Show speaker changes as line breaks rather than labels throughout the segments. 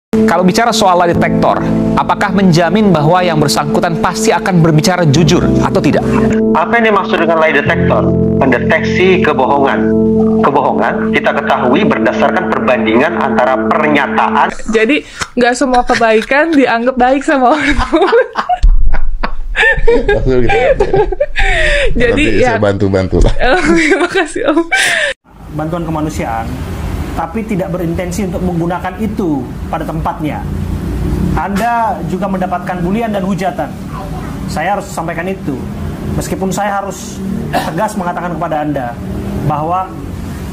Kalau bicara soal lie detektor, apakah menjamin bahwa yang bersangkutan pasti akan berbicara jujur atau tidak?
Apa yang dimaksud dengan lie detector? Mendeteksi kebohongan. Kebohongan kita ketahui berdasarkan perbandingan antara pernyataan.
Jadi nggak semua kebaikan dianggap baik sama orang. Jadi
nanti
ya
saya bantu lah.
Terima kasih Om.
Bantuan kemanusiaan, tapi tidak berintensi untuk menggunakan itu pada tempatnya. Anda juga mendapatkan bulian dan hujatan. Saya harus sampaikan itu. Meskipun saya harus tegas mengatakan kepada Anda bahwa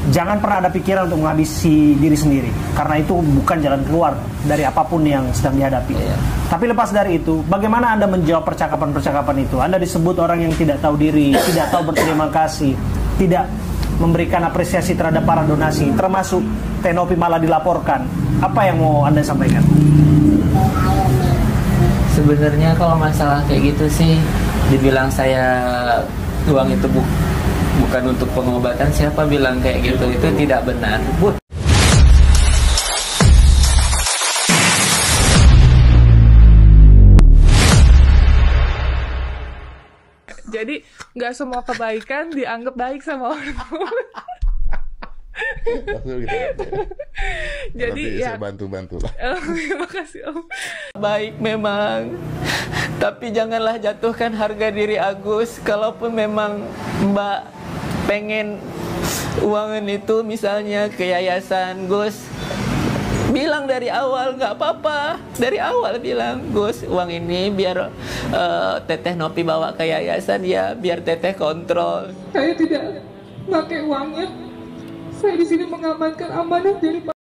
jangan pernah ada pikiran untuk menghabisi diri sendiri, karena itu bukan jalan keluar dari apapun yang sedang dihadapi. Tapi lepas dari itu, bagaimana Anda menjawab percakapan-percakapan itu? Anda disebut orang yang tidak tahu diri, tidak tahu berterima kasih, tidak memberikan apresiasi terhadap para donasi, termasuk Tenopi malah dilaporkan. Apa yang mau Anda sampaikan?
Sebenarnya kalau masalah kayak gitu sih, dibilang saya uang itu bukan untuk pengobatan, siapa bilang kayak gitu? Itu tidak benar.
Jadi nggak semua kebaikan dianggap baik sama orang. Jadi
nanti
ya
saya bantu lah.
Terima kasih Om.
Baik memang, tapi janganlah jatuhkan harga diri Agus. Kalaupun memang Mbak pengen uangan itu misalnya ke yayasan, Gus bilang dari awal, nggak apa-apa. Dari awal bilang, Gus, uang ini biar Teteh Nopi bawa ke yayasan ya, biar Teteh kontrol.
Saya tidak pakai uangnya. Saya di sini mengamankan amanah dari Pak.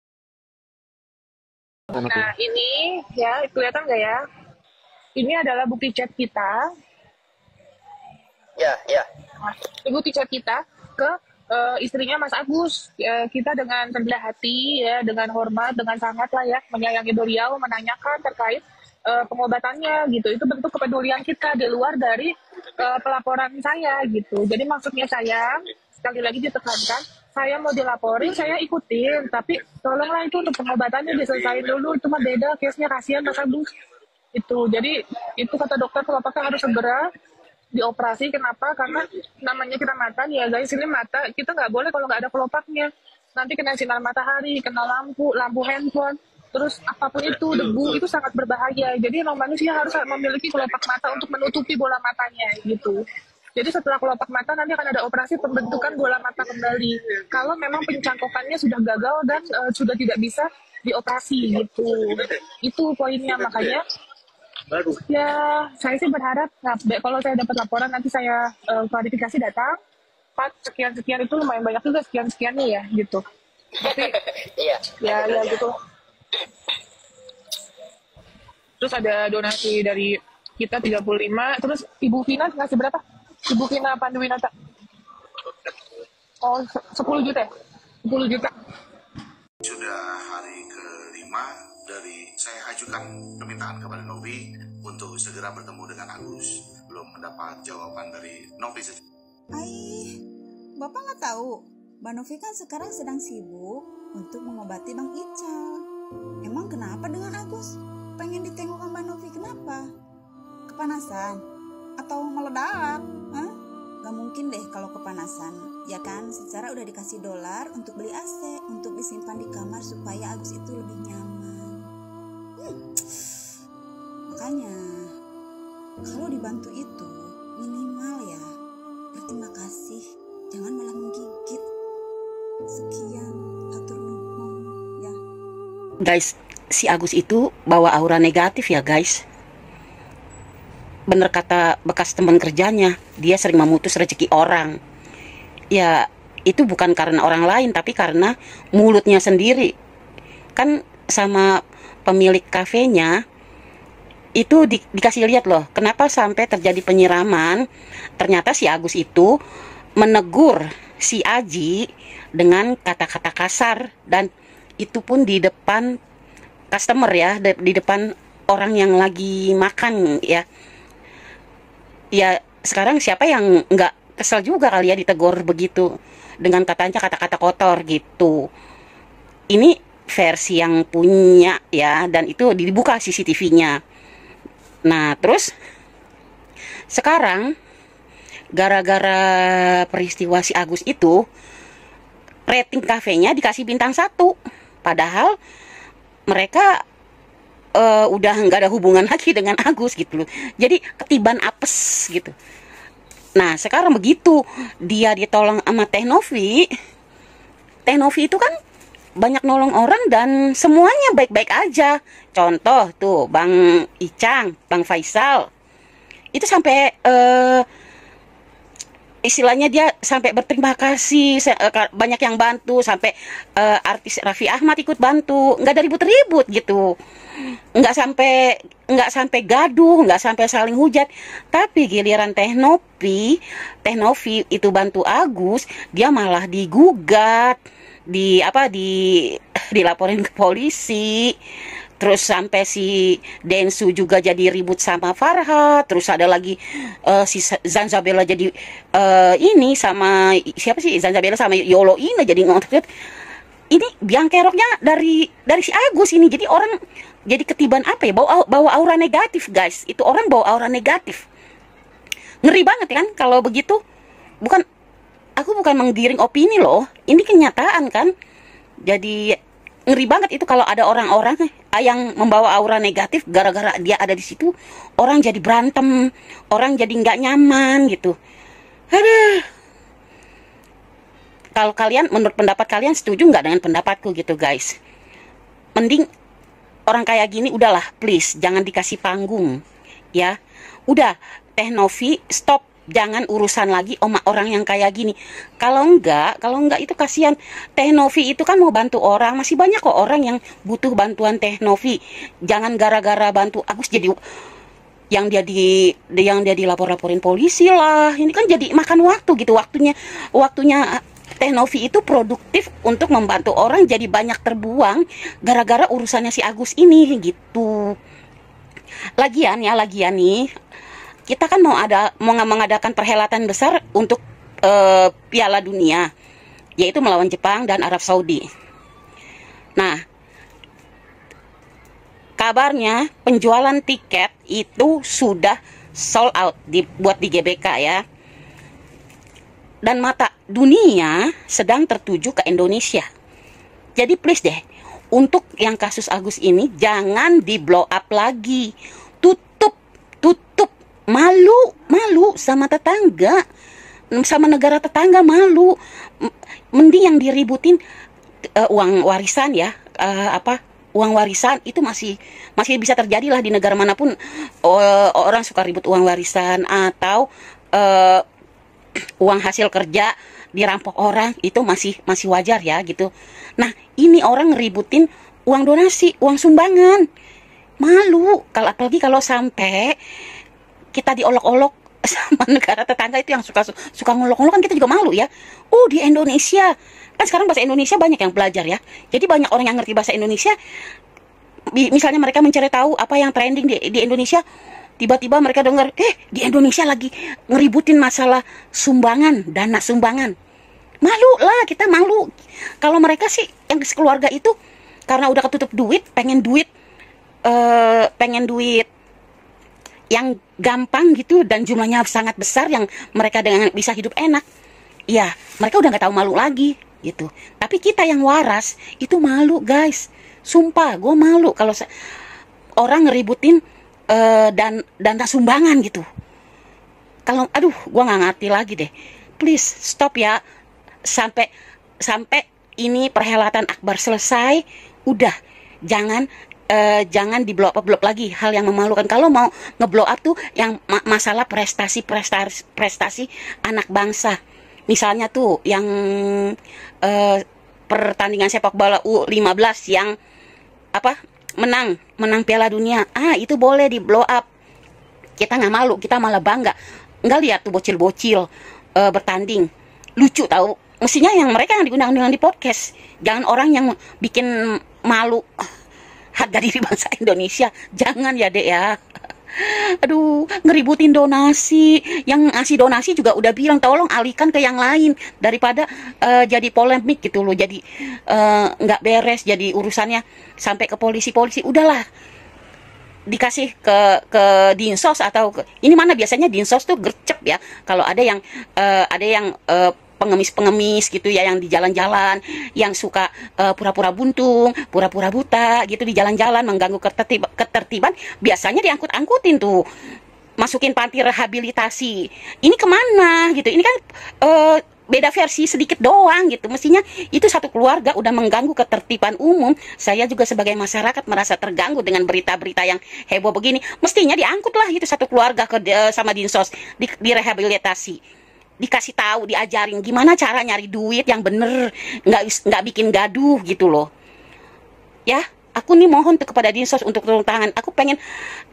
Nah ini ya, kelihatan nggak ya? Ini adalah bukti chat kita.
Ya.
Nah, ini bukti chat kita ke istrinya Mas Agus. Kita dengan rendah hati ya, dengan hormat, dengan sangat lah ya, menyayangi beliau, menanyakan terkait pengobatannya gitu. Itu bentuk kepedulian kita di luar dari pelaporan saya gitu. Jadi maksudnya saya sekali lagi ditekankan, saya mau dilaporin, saya ikutin, tapi tolonglah itu untuk pengobatannya diselesaikan dulu. Itu mah beda case-nya, kasihan Mas Agus. Itu jadi itu kata dokter kelopaknya harus segera dioperasi. Kenapa? Karena namanya kita mata ya guys, ini mata kita nggak boleh kalau nggak ada kelopaknya. Nanti kena sinar matahari, kena lampu handphone, terus apapun itu, debu, itu sangat berbahaya. Jadi emang manusia harus memiliki kelopak mata untuk menutupi bola matanya gitu. Jadi setelah kelopak mata nanti akan ada operasi pembentukan bola mata kembali. Kalau memang pencangkokannya sudah gagal dan sudah tidak bisa dioperasi gitu. Itu poinnya, makanya ya saya sih berharap, nah, kalau saya dapat laporan nanti saya klarifikasi datang. Pak, sekian itu lumayan banyak juga, sekian nih ya gitu. Tapi ya gitu. Terus ada donasi dari kita 35, terus Ibu Vina ngasih berapa? Ibu Vina Panduwinata. Oh, 10 juta ya? 10 juta.
Sudah hari kelima dari saya ajukan permintaan kepada Novi untuk segera bertemu dengan Agus. Belum mendapat jawaban dari Novi.
Bapak nggak tahu, Mbak Novi kan sekarang sedang sibuk untuk mengobati Bang Ical. Emang kenapa dengan Agus? Pengen ditengok Mbak Novi, kenapa? Kepanasan? Atau meledak? Gak mungkin deh kalau kepanasan, ya kan? Secara udah dikasih dolar untuk beli AC, untuk disimpan di kamar supaya Agus itu lebih nyaman. Makanya kalau dibantu itu minimal ya berterima kasih, jangan malah menggigit. Sekian, hatur nuhun ya.
Guys, si Agus itu bawa aura negatif ya guys. Bener kata bekas teman kerjanya, dia sering memutus rezeki orang. Ya itu bukan karena orang lain, tapi karena mulutnya sendiri. Kan sama pemilik kafenya itu dikasih lihat loh, kenapa sampai terjadi penyiraman. Ternyata si Agus itu menegur si Aji dengan kata-kata kasar, dan itu pun di depan customer ya, di depan orang yang lagi makan ya. Ya sekarang siapa yang nggak kesel juga kali ya ditegur begitu dengan kata-kata kotor gitu. Ini versi yang punya ya, dan itu dibuka CCTV-nya. Nah, terus sekarang gara-gara peristiwa si Agus itu, rating kafenya dikasih bintang 1. Padahal mereka udah nggak ada hubungan lagi dengan Agus gitu loh. Jadi ketiban apes gitu. Nah, sekarang begitu dia ditolong sama Teh Novi. Teh Novi itu kan banyak nolong orang dan semuanya baik-baik aja. Contoh tuh Bang Icang, Bang Faisal. Itu sampai istilahnya dia sampai berterima kasih, banyak yang bantu, sampai artis Raffi Ahmad ikut bantu, nggak ada ribut-ribut gitu, nggak sampai gaduh, nggak sampai saling hujat. Tapi giliran Teh Novi itu bantu Agus, dia malah digugat, dilaporin ke polisi. Terus sampai si Densu juga jadi ribut sama Farhat. Terus ada lagi si Zanzabella jadi ini sama siapa sih, Zanzabella sama Yolo ini jadi ngotot. Ini biang keroknya dari si Agus ini. Jadi orang jadi ketiban apa ya, bawa aura negatif guys. Itu orang bawa aura negatif. Ngeri banget kan kalau begitu. Aku bukan menggiring opini loh. Ini kenyataan kan. Jadi ngeri banget itu kalau ada orang-orang yang membawa aura negatif, gara-gara dia ada di situ, orang jadi berantem, orang jadi nggak nyaman gitu. Aduh. Kalau kalian, menurut pendapat kalian, setuju nggak dengan pendapatku gitu guys? Mending orang kayak gini udahlah, please jangan dikasih panggung ya. Udah, Teh Novi stop. Jangan urusan lagi sama orang yang kayak gini. Kalau enggak itu kasihan. Teh Novi itu kan mau bantu orang, masih banyak kok orang yang butuh bantuan Teh Novi. Jangan gara-gara bantu Agus jadi yang dia dilapor-laporin polisi lah. Ini kan jadi makan waktu gitu. Waktunya Teh Novi itu produktif untuk membantu orang jadi banyak terbuang gara-gara urusannya si Agus ini gitu. Lagian nih, kita kan mau mengadakan perhelatan besar untuk Piala Dunia, yaitu melawan Jepang dan Arab Saudi. Nah, kabarnya penjualan tiket itu sudah sold out buat di GBK ya. Dan mata dunia sedang tertuju ke Indonesia. Jadi please deh, untuk yang kasus Agus ini jangan di blow up lagi. Tutup. Malu sama tetangga, sama negara tetangga, malu. Mending yang diributin uang warisan ya, uang warisan itu masih bisa terjadi lah di negara manapun. Orang suka ribut uang warisan atau uang hasil kerja dirampok orang, itu masih wajar ya gitu. Nah, ini orang ngeributin uang donasi, uang sumbangan. Malu, apalagi kalau sampai kita diolok-olok sama negara tetangga itu yang suka ngolok-ngolok, kan kita juga malu ya. Oh, di Indonesia kan sekarang bahasa Indonesia banyak yang belajar ya. Jadi banyak orang yang ngerti bahasa Indonesia. Misalnya mereka mencari tahu apa yang trending di Indonesia, tiba-tiba mereka dengar, di Indonesia lagi ngeributin masalah sumbangan, dana sumbangan. Malu lah, kita malu. Kalau mereka sih yang sekeluarga itu karena udah ketutup duit, pengen duit yang gampang gitu dan jumlahnya sangat besar yang mereka dengan bisa hidup enak. Ya, mereka udah nggak tahu malu lagi gitu. Tapi kita yang waras itu malu guys. Sumpah, gue malu kalau orang ngeributin dana sumbangan gitu. Kalau, gue nggak ngerti lagi deh. Please stop ya. Sampai ini perhelatan akbar selesai, udah jangan di blow up lagi hal yang memalukan. Kalau mau ngeblow up tuh yang masalah prestasi anak bangsa. Misalnya tuh yang pertandingan sepak bola U15 yang menang Piala Dunia. Itu boleh di blow up. Kita nggak malu, kita malah bangga. Nggak lihat tuh bocil-bocil bertanding. Lucu tahu. Mestinya yang mereka yang diundang-undang di podcast. Jangan orang yang bikin malu harga diri bangsa Indonesia. Jangan ya dek ya. Aduh, ngeributin donasi. Yang ngasih donasi juga udah bilang tolong alihkan ke yang lain daripada jadi polemik gitu loh. Jadi nggak beres, jadi urusannya sampai ke polisi-polisi. Udahlah, dikasih ke Dinsos atau ini mana biasanya Dinsos tuh gercep ya. Kalau ada yang pengemis-pengemis gitu ya, yang di jalan-jalan, yang suka pura-pura buntung, pura-pura buta gitu di jalan-jalan, mengganggu ketertiban, biasanya diangkut-angkutin tuh, masukin panti rehabilitasi. Ini kemana gitu? Ini kan beda versi sedikit doang gitu. Mestinya itu satu keluarga udah mengganggu ketertiban umum. Saya juga sebagai masyarakat merasa terganggu dengan berita-berita yang heboh begini. Mestinya diangkut lah itu satu keluarga sama Dinsos, direhabilitasi. Dikasih tahu, diajarin gimana cara nyari duit yang bener, nggak bikin gaduh gitu loh. Ya, aku nih mohon tuh kepada Dinsos untuk turun tangan. Aku pengen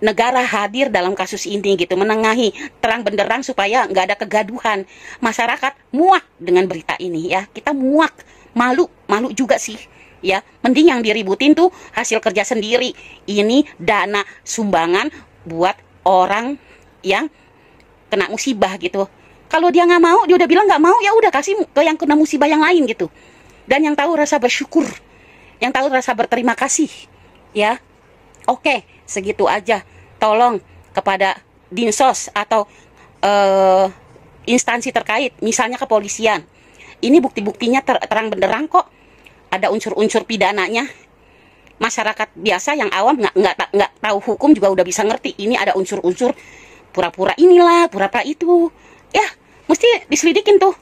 negara hadir dalam kasus ini gitu, menengahi terang benderang supaya nggak ada kegaduhan. Masyarakat muak dengan berita ini ya, kita muak, malu juga sih. Ya, mending yang diributin tuh hasil kerja sendiri. Ini dana sumbangan buat orang yang kena musibah gitu. Kalau dia nggak mau, dia udah bilang nggak mau, ya udah kasih ke yang kena musibah yang lain gitu. Dan yang tahu rasa bersyukur, yang tahu rasa berterima kasih, ya. Oke, segitu aja. Tolong kepada Dinsos atau instansi terkait, misalnya kepolisian. Ini bukti-buktinya terang benderang kok. Ada unsur-unsur pidananya. Masyarakat biasa yang awam nggak tahu hukum juga udah bisa ngerti. Ini ada unsur-unsur pura-pura inilah, pura-pura itu. Ya, mesti diselidikin tuh,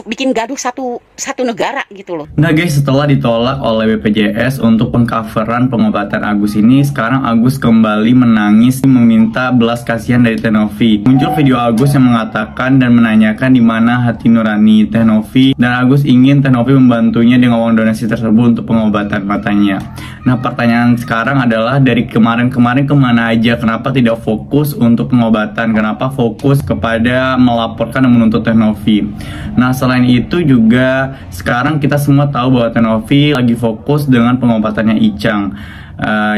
bikin gaduh satu negara gitu loh.
Nah guys, setelah ditolak oleh BPJS untuk pengcoveran pengobatan Agus ini, sekarang Agus kembali menangis meminta belas kasihan dari Teh Novi. Muncul video Agus yang mengatakan dan menanyakan di mana hati nurani Teh Novi, dan Agus ingin Teh Novi membantunya dengan uang donasi tersebut untuk pengobatan matanya. Nah, pertanyaan sekarang adalah dari kemarin-kemarin kemana aja? Kenapa tidak fokus untuk pengobatan? Kenapa fokus kepada melaporkan dan menuntut Teh Novi? Nah, selain itu juga sekarang kita semua tahu bahwa Teh Novi lagi fokus dengan pengobatannya Icang,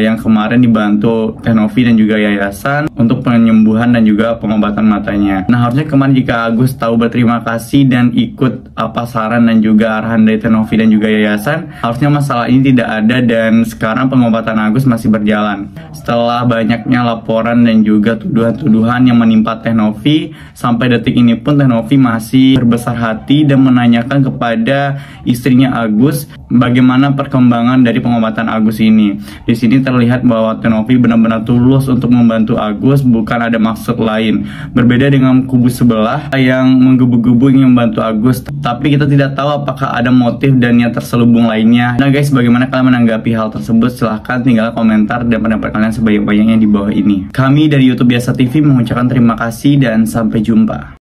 yang kemarin dibantu Teh Novi dan juga yayasan untuk penyembuhan dan juga pengobatan matanya. Nah, harusnya kemarin jika Agus tahu berterima kasih dan ikut apa saran dan juga arahan dari Teh Novi dan juga yayasan, harusnya masalah ini tidak ada dan sekarang pengobatan Agus masih berjalan. Setelah banyaknya laporan dan juga tuduhan-tuduhan yang menimpa Teh Novi, sampai detik ini pun Teh Novi masih berbesar hati dan menanyakan kepada istrinya Agus bagaimana perkembangan dari pengobatan Agus ini. Di sini terlihat bahwa Teh Novi benar-benar tulus untuk membantu Agus, bukan ada maksud lain. Berbeda dengan kubu sebelah yang menggebu-gebu ingin membantu Agus, tapi kita tidak tahu apakah ada motif dan niat terselubung lainnya. Nah guys, bagaimana kalian menanggapi hal tersebut? Silahkan tinggal komentar dan pendapat kalian sebanyak-banyaknya di bawah ini. Kami dari YouTube Biasa TV mengucapkan terima kasih dan sampai jumpa.